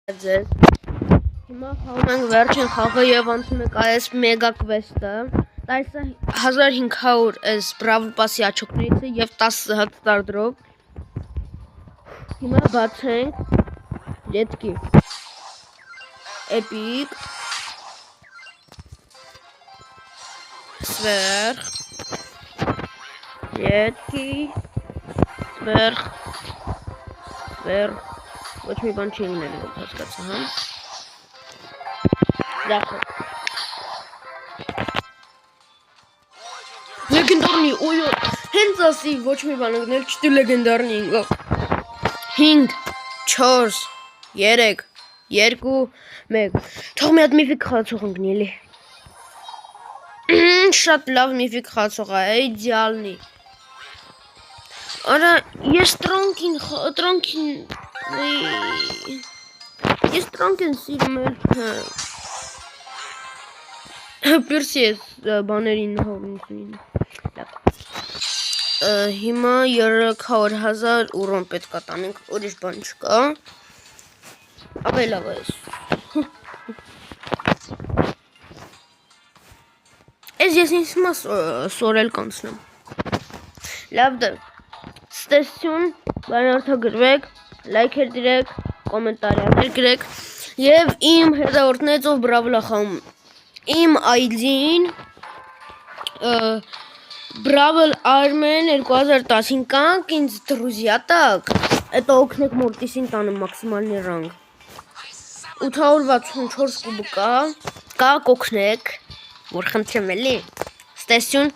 Ձեզ հիմա խաղում ենք վերջին խաղը եւ անցնում ենք այս մեգա quest-ը 1500 էս Brawl Pass-ի աչոկներից եւ 10 հատ դրով հիմա բացենք յետքի epic սվերխ յետքի սվերխ ոչ մի բան չի լինելու, որ հասկացա, հա։ Դախը։ Լեգենդարնի, օյ, հենց ասի ոչ մի բան ընկնել, չտու լեգենդարնի ինգով։ 5, 4, 3, 2, 1։ Թող մի հատ միֆիկ խաղացող ընկնի, էլի։ Շատ լավ միֆիկ խաղացող է, իդեալնի։ Արա, ես տրոնքին Ես տրոնքին սիրում եմ Պիրսի ես բաներին հողնիսին Հիմա 300,000 ուրոն պետք է տանենք, ուրիշ բան չկա Ավելավ ես ես ինձ հիմա սորել կանցնեմ Լավ դե Ստեսություն, բանորդագրվեք, լայքեր դրեք, կոմենտարիաներ գրեք և իմ հետևորդներից ով Brawl-ը խաղում իմ ID-ին Brawl Armen 2015 կանք ինձ դրուզիա տակ Հետո օգնեք Մորտիսին տանեմ մաքսիմալնի ռանգ 864 կուբը կա կօգնեք որ խնդրեմ էլի Ստեսություն